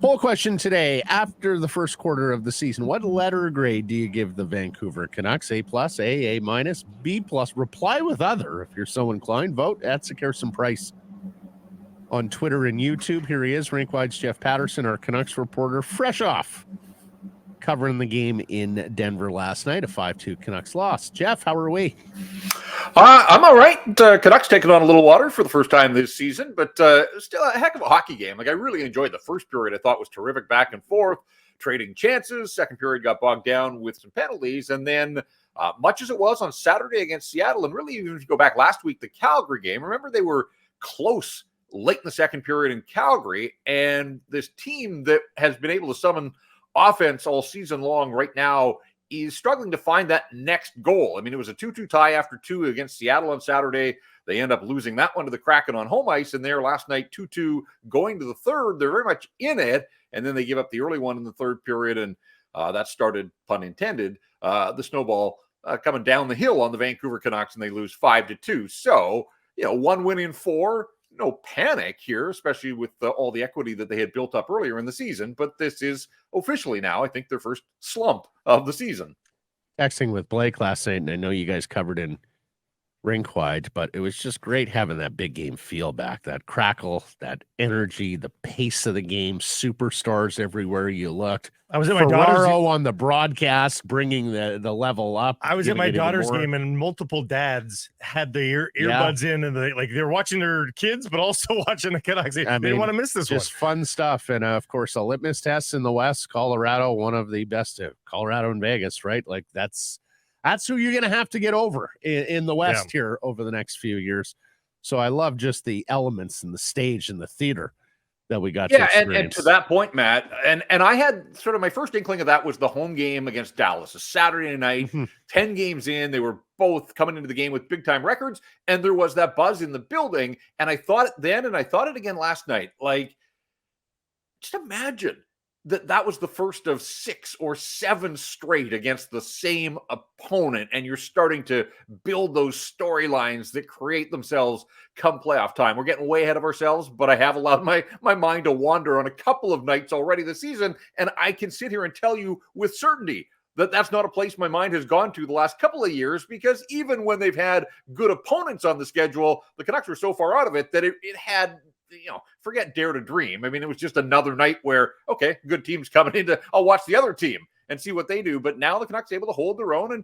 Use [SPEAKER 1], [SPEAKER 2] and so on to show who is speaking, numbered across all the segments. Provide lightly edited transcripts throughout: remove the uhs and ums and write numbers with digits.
[SPEAKER 1] Poll question today. After the first quarter of the season, what letter grade do you give the Vancouver Canucks? A+, A minus, B+. Reply with other if you're so inclined. Vote at Sekeres Price on Twitter and YouTube. Here he is, Rink Wide's Jeff Paterson, our Canucks reporter, fresh off covering the game in Denver last night, a 5-2 Canucks loss. Jeff, how are we?
[SPEAKER 2] I'm all right. Canucks taking on a little water for the first time this season, but still a heck of a hockey game. Like, I really enjoyed the first period. I thought was terrific, back and forth, trading chances. Second period got bogged down with some penalties, and then much as it was on Saturday against Seattle, and really even if you go back last week, the Calgary game, remember they were close late in the second period in Calgary, and this team that has been able to summon offense all season long right now is struggling to find that next goal. I mean, it was a 2-2 tie after 2 against Seattle on Saturday. They end up losing that one to the Kraken on home ice, and there last night 2-2 going to the third. They're very much in it, and then they give up the early one in the third period, and that started, pun intended, the snowball coming down the hill on the Vancouver Canucks, and they lose 5-2. So, one win in 4. No panic here, especially with all the equity that they had built up earlier in the season. But this is officially now, I think, their first slump of the season.
[SPEAKER 1] Texting with Blake last night, and I know you guys covered in Rink Wide, but it was just great having that big game feel back, that crackle, that energy, the pace of the game, superstars everywhere you looked.
[SPEAKER 3] I was at my daughter's
[SPEAKER 1] on the broadcast, bringing the level up.
[SPEAKER 3] I was at my daughter's game, and multiple dads had the earbuds in, and they were watching their kids, but also watching the Canucks. They didn't want to miss this one.
[SPEAKER 1] Just fun stuff, and of course, a litmus test in the West. Colorado, one of the best. Colorado and Vegas, right? Like that's who you're going to have to get over in the West here over the next few years. So I love just the elements and the stage and the theater that we got.
[SPEAKER 2] And to that point, Matt, and I had sort of my first inkling of that was the home game against Dallas, a Saturday night, 10 games in. They were both coming into the game with big time records, and there was that buzz in the building. And I thought it then, and I thought it again last night. Like, just imagine that was the first of 6 or 7 straight against the same opponent, and you're starting to build those storylines that create themselves come playoff time. We're getting way ahead of ourselves, but I have allowed my mind to wander on a couple of nights already this season, and I can sit here and tell you with certainty that that's not a place my mind has gone to the last couple of years, because even when they've had good opponents on the schedule, the Canucks were so far out of it that it had, forget dare to dream. I mean, it was just another night where, okay, good team's coming in, I'll watch the other team and see what they do. But now the Canucks able to hold their own, and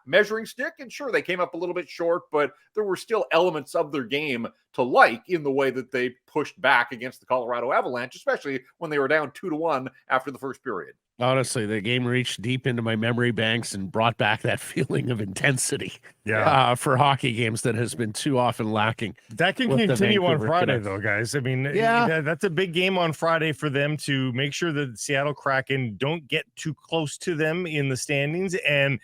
[SPEAKER 2] measuring stick. And sure, they came up a little bit short, but there were still elements of their game to like in the way that they pushed back against the Colorado Avalanche, especially when they were down 2-1 after the first period.
[SPEAKER 1] Honestly, the game reached deep into my memory banks and brought back that feeling of intensity for hockey games that has been too often lacking.
[SPEAKER 3] That can continue on Friday, though, guys. I mean, that's a big game on Friday for them to make sure that the Seattle Kraken don't get too close to them in the standings. And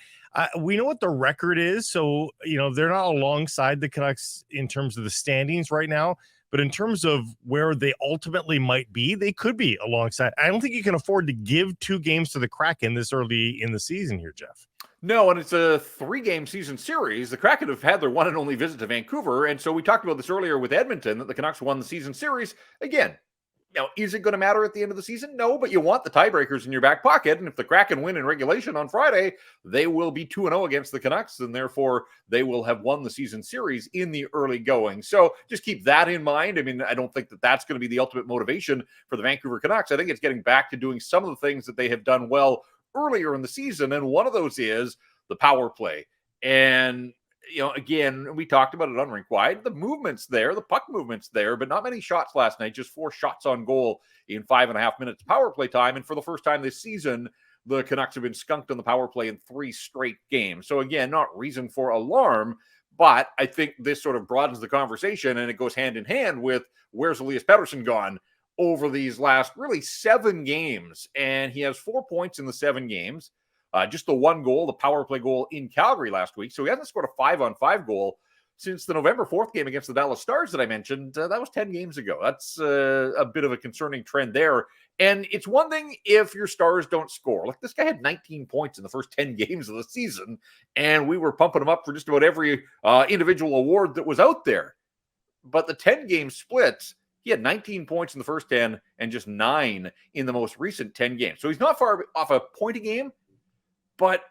[SPEAKER 3] we know what the record is. So, they're not alongside the Canucks in terms of the standings right now. But in terms of where they ultimately might be, they could be alongside. I don't think you can afford to give 2 games to the Kraken this early in the season here, Jeff.
[SPEAKER 2] No, and it's a 3-game season series. The Kraken have had their one and only visit to Vancouver. And so we talked about this earlier with Edmonton, that the Canucks won the season series. Again, is it going to matter at the end of the season? No, but you want the tiebreakers in your back pocket. And if the Kraken win in regulation on Friday, they will be 2-0 against the Canucks, and therefore they will have won the season series in the early going. So just keep that in mind. I mean, I don't think that that's going to be the ultimate motivation for the Vancouver Canucks. I think it's getting back to doing some of the things that they have done well earlier in the season. And one of those is the power play. And again, we talked about it on Rink Wide. The movement's there, the puck movement's there, but not many shots last night. Just 4 shots on goal in 5.5 minutes power play time. And for the first time this season, the Canucks have been skunked on the power play in 3 straight games. So again, not reason for alarm, but I think this sort of broadens the conversation, and it goes hand in hand with where's Elias Pettersson gone over these last really 7 games. And he has 4 points in the 7 games. Just the 1 goal, the power play goal in Calgary last week. So he hasn't scored a 5-on-5 goal since the November 4th game against the Dallas Stars that I mentioned. That was 10 games ago. That's a bit of a concerning trend there. And it's one thing if your Stars don't score. Like, this guy had 19 points in the first 10 games of the season, and we were pumping him up for just about every individual award that was out there. But the 10-game splits, He had 19 points in the first 10 and just 9 in the most recent 10 games. So he's not far off a point a game, but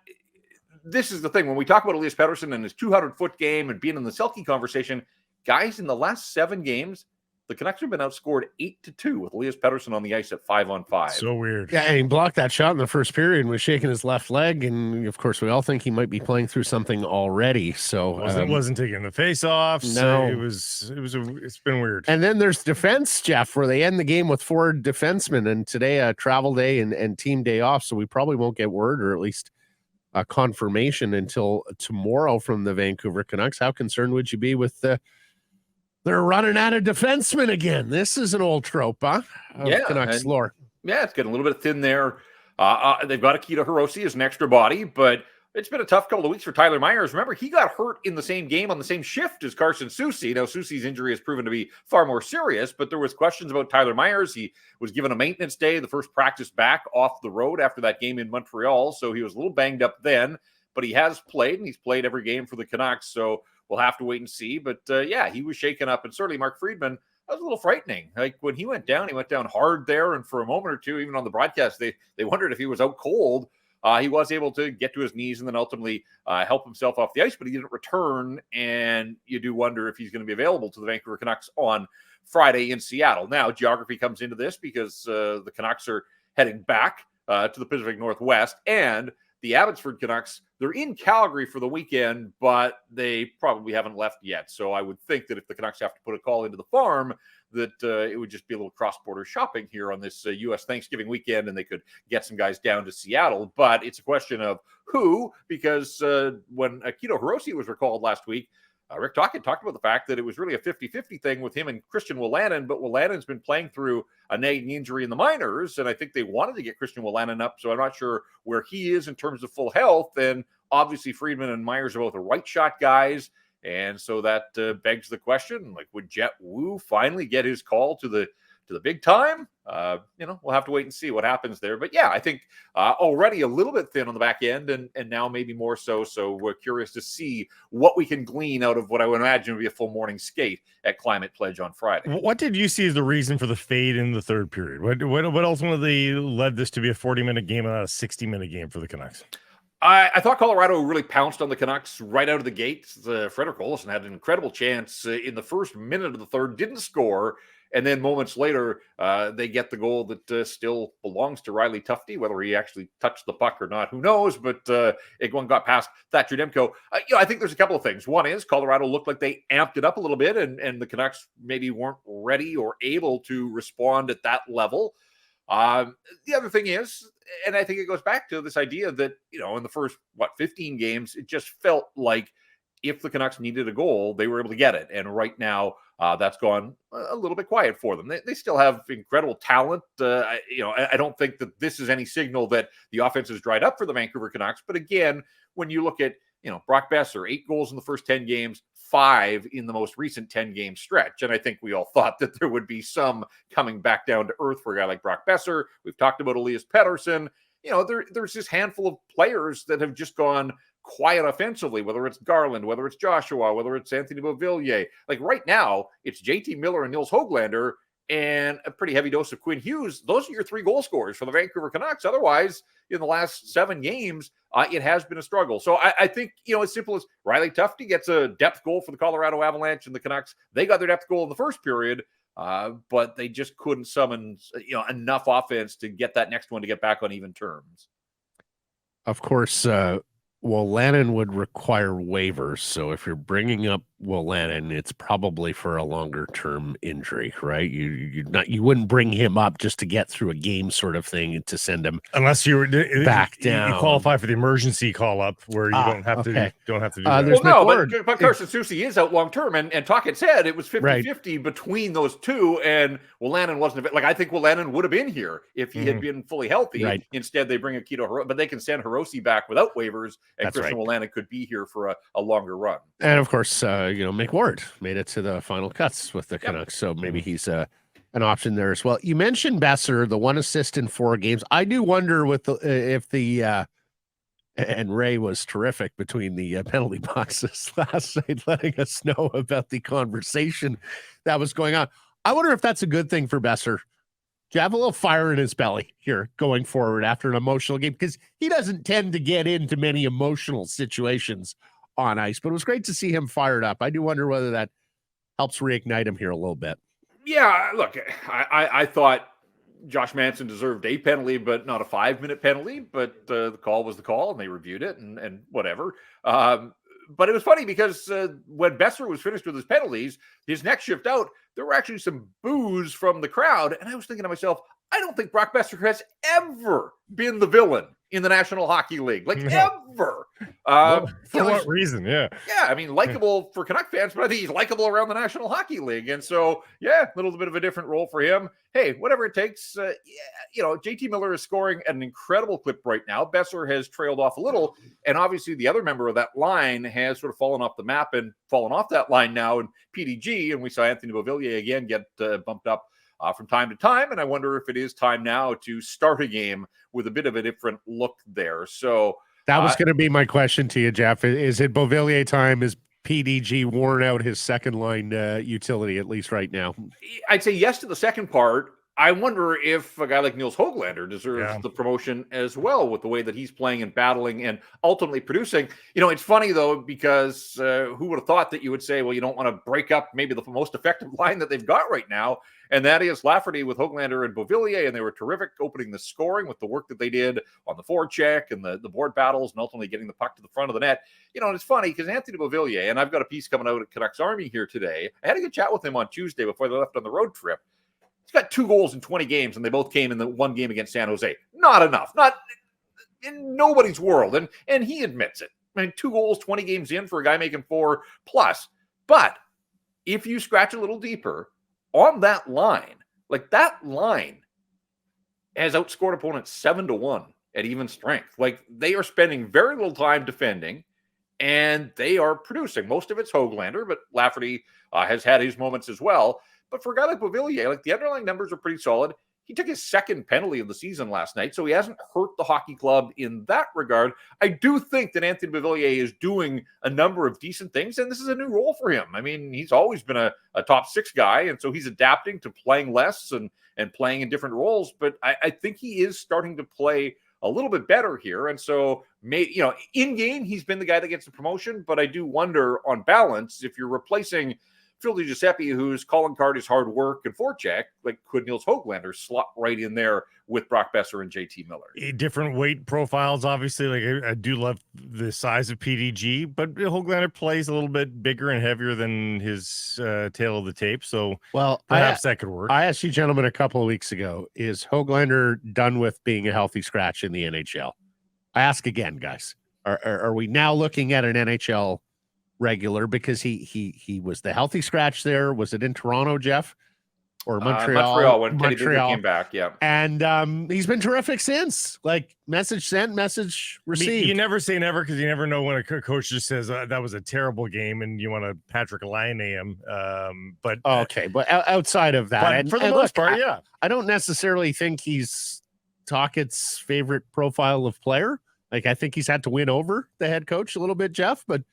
[SPEAKER 2] this is the thing. When we talk about Elias Pettersson and his 200-foot game and being in the Selke conversation, guys, in the last 7 games, the Canucks have been outscored 8-2 with Elias Pettersson on the ice at 5-on-5.
[SPEAKER 3] So weird.
[SPEAKER 1] Yeah, and he blocked that shot in the first period and was shaking his left leg. And of course, we all think he might be playing through something already. So
[SPEAKER 3] wasn't taking the face-offs.
[SPEAKER 1] No,
[SPEAKER 3] it's been weird.
[SPEAKER 1] And then there's defense, Jeff, where they end the game with 4 defensemen. And today, a travel day and team day off. So we probably won't get word, or at least a confirmation, until tomorrow from the Vancouver Canucks. How concerned would you be with they're running out of defensemen again? This is an old trope, huh? Canucks lore.
[SPEAKER 2] Yeah, it's getting a little bit thin there. They've got Akito Hirose as an extra body, but it's been a tough couple of weeks for Tyler Myers. Remember, he got hurt in the same game on the same shift as Carson Soucy. Now, Soucy's injury has proven to be far more serious, but there was questions about Tyler Myers. He was given a maintenance day, the first practice back off the road after that game in Montreal, so he was a little banged up then, but he has played, and he's played every game for the Canucks, so we'll have to wait and see. But yeah, he was shaken up, and certainly Mark Friedman, that was a little frightening. Like, when he went down hard there, and for a moment or two, even on the broadcast, they wondered if he was out cold. He was able to get to his knees and then ultimately help himself off the ice, but he didn't return, and you do wonder if he's going to be available to the Vancouver Canucks on Friday in Seattle. Now, geography comes into this because the Canucks are heading back to the Pacific Northwest, and the Abbotsford Canucks, they're in Calgary for the weekend, but they probably haven't left yet. So I would think that if the Canucks have to put a call into the farm, that it would just be a little cross-border shopping here on this U.S. Thanksgiving weekend, and they could get some guys down to Seattle. But it's a question of who, because when Akito Hirose was recalled last week, Rick Tocchet talked about the fact that it was really a 50-50 thing with him and Christian Wolanin, but Wolanen's been playing through a nagging injury in the minors, and I think they wanted to get Christian Wolanin up, so I'm not sure where he is in terms of full health. And obviously Friedman and Myers are both the right shot guys, and so that begs the question, like, would Jet Wu finally get his call to the big time? We'll have to wait and see what happens there. But yeah, I think already a little bit thin on the back end, and now maybe more so. So we're curious to see what we can glean out of what I would imagine would be a full morning skate at Climate Pledge on Friday.
[SPEAKER 3] What did you see as the reason for the fade in the third period? What ultimately led this to be a 40-minute game and not a 60-minute game for the Canucks?
[SPEAKER 2] I thought Colorado really pounced on the Canucks right out of the gate. Frederick Olsen had an incredible chance in the first minute of the third, didn't score. And then moments later, they get the goal that still belongs to Riley Tufte. Whether he actually touched the puck or not, who knows? But it got past Thatcher Demko. I think there's a couple of things. One is Colorado looked like they amped it up a little bit, and the Canucks maybe weren't ready or able to respond at that level. The other thing is, and I think it goes back to this idea that, in the first, 15 games, it just felt like if the Canucks needed a goal, they were able to get it. And right now, that's gone a little bit quiet for them. They still have incredible talent. I don't think that this is any signal that the offense has dried up for the Vancouver Canucks. But again, when you look at, Brock Boeser, 8 goals in the first 10 games, 5 in the most recent 10-game stretch. And I think we all thought that there would be some coming back down to earth for a guy like Brock Boeser. We've talked about Elias Pettersson. There's this handful of players that have just gone quiet offensively, whether it's Garland, whether it's Joshua, whether it's Anthony Beauvillier. Like right now, it's JT Miller and Nils Höglander and a pretty heavy dose of Quinn Hughes. Those are your 3 goal scorers for the Vancouver Canucks. Otherwise, in the last 7 games, it has been a struggle. So I think, as simple as Riley Tufte gets a depth goal for the Colorado Avalanche, and the Canucks, they got their depth goal in the first period, but they just couldn't summon, enough offense to get that next one to get back on even terms.
[SPEAKER 1] Of course, Wolanin would require waivers. So if you're bringing up Wolanin, it's probably for a longer-term injury, right? You wouldn't bring him up just to get through a game sort of thing to send him
[SPEAKER 3] unless you were
[SPEAKER 1] back down.
[SPEAKER 3] You qualify for the emergency call-up where you don't have to do that.
[SPEAKER 2] But Carson Soucy is out long-term, and Tocchet said it was 50-50 between those two, and Wolanin wasn't. Like, I think Wolanin would have been here if he had been fully healthy. Right. Instead, they bring Akito Hirose, but they can send Hirose back without waivers, and Christian Wolanin could be here for a longer run.
[SPEAKER 1] And of course, Mick Ward made it to the final cuts with the Canucks, so maybe he's an option there as well. You mentioned Boeser, the 1 assist in 4 games. I do wonder if the and Ray was terrific between the penalty boxes last night, letting us know about the conversation that was going on. I wonder if that's a good thing for Boeser. To have a little fire in his belly here going forward after an emotional game, because he doesn't tend to get into many emotional situations on ice, but it was great to see him fired up. I do wonder whether that helps reignite him here a little bit.
[SPEAKER 2] Yeah, look, I thought Josh Manson deserved a penalty, but not a 5-minute penalty. But the call was the call, and they reviewed it, and whatever. But it was funny because when Boeser was finished with his penalties, his next shift out, there were actually some boos from the crowd. And I was thinking to myself, I don't think Brock Boeser has ever been the villain in the National Hockey League. Like, ever.
[SPEAKER 3] For what reason? Yeah.
[SPEAKER 2] Yeah, I mean, likable for Canuck fans, but I think he's likable around the National Hockey League. And so, yeah, a little bit of a different role for him. Hey, whatever it takes. JT Miller is scoring at an incredible clip right now. Boeser has trailed off a little. And obviously, the other member of that line has sort of fallen off the map and fallen off that line now in PDG. And we saw Anthony Beauvillier again get bumped up from time to time. And I wonder if it is time now to start a game with a bit of a different look there. So
[SPEAKER 1] that was going to be my question to you, Jeff. Is it Beauvillier time? Is PDG worn out his second line utility, at least right now?
[SPEAKER 2] I'd say yes to the second part. I wonder if a guy like Nils Höglander deserves the promotion as well with the way that he's playing and battling and ultimately producing. It's funny, though, because who would have thought that you would say, well, you don't want to break up maybe the most effective line that they've got right now. And that is Lafferty with Höglander and Beauvillier. And they were terrific opening the scoring with the work that they did on the forecheck and the board battles and ultimately getting the puck to the front of the net. And it's funny because Anthony Beauvillier, and I've got a piece coming out at Canucks Army here today. I had a good chat with him on Tuesday before they left on the road trip. He's got 2 goals in 20 games, and they both came in the one game against San Jose. Not enough. Not in nobody's world. And he admits it. I mean, 2 goals, 20 games in for a guy making 4+. But if you scratch a little deeper on that line, like that line has outscored opponents 7-1 at even strength. Like they are spending very little time defending, and they are producing. Most of it's Höglander, but Lafferty has had his moments as well. But for a guy like Beauvillier, like the underlying numbers are pretty solid. He took his second penalty of the season last night, so he hasn't hurt the hockey club in that regard. I do think that Anthony Beauvillier is doing a number of decent things, and this is a new role for him. I mean, he's always been a top 6 guy, and so he's adapting to playing less and playing in different roles. But I think he is starting to play a little bit better here. And so, in game, he's been the guy that gets the promotion, but I do wonder on balance, if you're replacing Phil Di Giuseppe, whose calling card is hard work and forecheck, like could Nils Höglander slot right in there with Brock Boeser and JT Miller?
[SPEAKER 3] Different weight profiles, obviously. Like I do love the size of PDG, but Höglander plays a little bit bigger and heavier than his tail of the tape. So, well, perhaps that could work.
[SPEAKER 1] I asked you gentlemen a couple of weeks ago, is Höglander done with being a healthy scratch in the NHL? I ask again, guys. Are we now looking at an NHL regular, because he was the healthy scratch there? Was it in Toronto, Jeff, or Montreal?
[SPEAKER 2] Montreal when Teddy Bluger came back, yeah.
[SPEAKER 1] And he's been terrific since. Like message sent, message received.
[SPEAKER 3] You never say never, because you never know when a coach just says that was a terrible game and you want to Patrick Laine him. But
[SPEAKER 1] outside of that,
[SPEAKER 3] for the most part, yeah,
[SPEAKER 1] I don't necessarily think he's Tocchet's favorite profile of player. Like I think he's had to win over the head coach a little bit, Jeff, but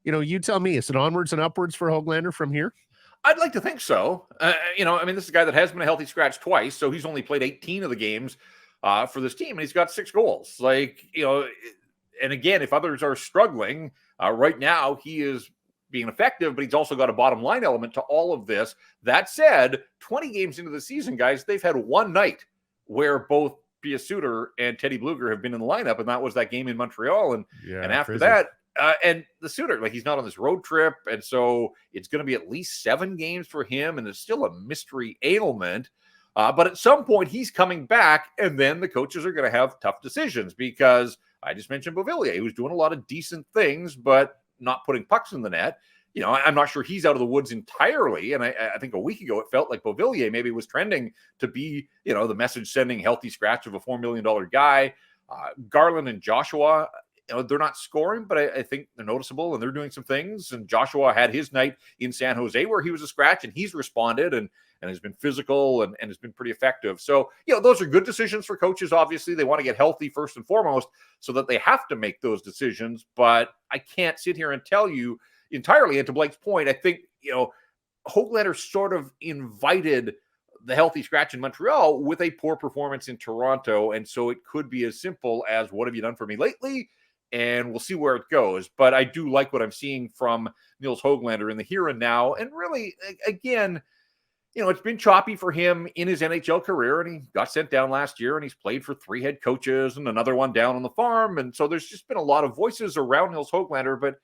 [SPEAKER 1] you tell me, is it onwards and upwards for Höglander from here?
[SPEAKER 2] I'd like to think so. This is a guy that has been a healthy scratch twice, so he's only played 18 of the games for this team, and he's got 6 goals. And again, if others are struggling, right now he is being effective, but he's also got a bottom line element to all of this. That said, 20 games into the season, guys, they've had one night where both Pia Suter and Teddy Bluger have been in the lineup, and that was that game in Montreal. And after that, and the Suter, like he's not on this road trip, and so it's going to be at least 7 games for him, and it's still a mystery ailment. But at some point, he's coming back, and then the coaches are going to have tough decisions, because I just mentioned Beauvillier, who's doing a lot of decent things, but not putting pucks in the net. I'm not sure he's out of the woods entirely, and I think a week ago it felt like Beauvillier maybe was trending to be, the message-sending healthy scratch of a $4 million guy. Garland and Joshua, they're not scoring, but I think they're noticeable and they're doing some things. And Joshua had his night in San Jose where he was a scratch, and he's responded and has been physical and has been pretty effective. So, those are good decisions for coaches. Obviously, they want to get healthy first and foremost so that they have to make those decisions. But I can't sit here and tell you entirely. And to Blake's point, I think, Höglander sort of invited the healthy scratch in Montreal with a poor performance in Toronto. And so it could be as simple as, what have you done for me lately? And we'll see where it goes. But I do like what I'm seeing from Nils Höglander in the here and now. And really, again, it's been choppy for him in his NHL career, and he got sent down last year, and he's played for 3 head coaches and another one down on the farm. And so there's just been a lot of voices around Nils Höglander, but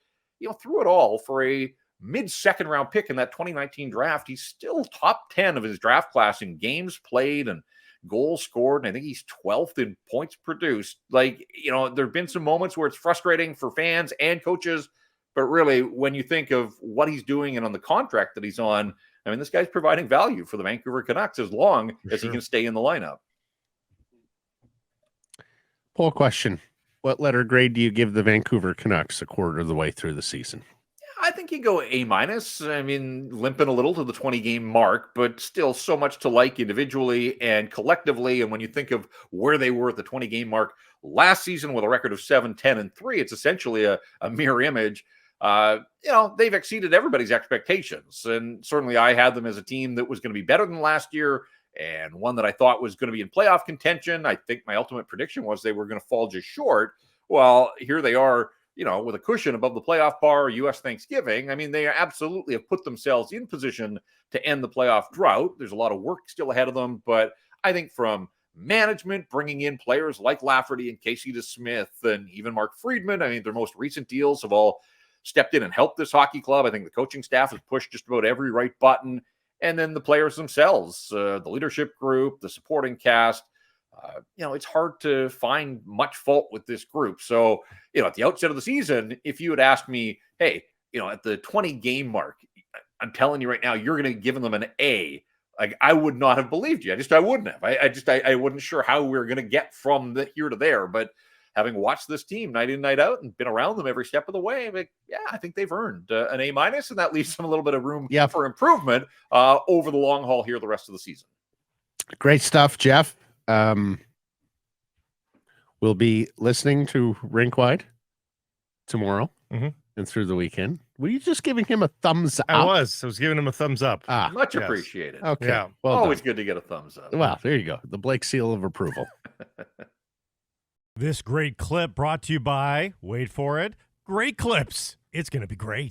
[SPEAKER 2] through it all, for a mid-second round pick in that 2019 draft, he's still top 10 of his draft class in games played and goals scored. And I think he's 12th in points produced. Like, there have been some moments where it's frustrating for fans and coaches, but really, when you think of what he's doing and on the contract that he's on, I mean, this guy's providing value for the Vancouver Canucks as long as he can stay in the lineup.
[SPEAKER 1] Poll question. What letter grade do you give the Vancouver Canucks a quarter of the way through the season?
[SPEAKER 2] I think you go A-. I mean, limping a little to the 20-game mark, but still so much to like individually and collectively. And when you think of where they were at the 20-game mark last season with a record of 7-10-3, it's essentially a mirror image. They've exceeded everybody's expectations. And certainly I had them as a team that was going to be better than last year and one that I thought was going to be in playoff contention. I think my ultimate prediction was they were going to fall just short. Well, here they are, with a cushion above the playoff bar, U.S. Thanksgiving. I mean, they absolutely have put themselves in position to end the playoff drought. There's a lot of work still ahead of them, but I think from management, bringing in players like Lafferty and Casey DeSmith and even Mark Friedman, I mean, their most recent deals have all stepped in and helped this hockey club. I think the coaching staff has pushed just about every right button. And then the players themselves, the leadership group, the supporting cast, it's hard to find much fault with this group. So, at the outset of the season, if you had asked me, hey, at the 20-game mark, I'm telling you right now, you're going to give them an A. Like, I would not have believed you. I wouldn't have. I wasn't sure how we were going to get from here to there. But having watched this team night in, night out, and been around them every step of the way, I think they've earned an A-, and that leaves them a little bit of room for improvement over the long haul here the rest of the season.
[SPEAKER 1] Great stuff, Jeff. We'll be listening to Rink Wide tomorrow and through the weekend. Were you just giving him a thumbs up?
[SPEAKER 3] I was giving him a thumbs up.
[SPEAKER 2] Much appreciated.
[SPEAKER 1] Okay.
[SPEAKER 3] Yeah.
[SPEAKER 1] Well,
[SPEAKER 2] always good to get a thumbs up.
[SPEAKER 1] Well, there you go. The Blake seal of approval.
[SPEAKER 4] This great clip brought to you by, wait for it, Great Clips. It's going to be great.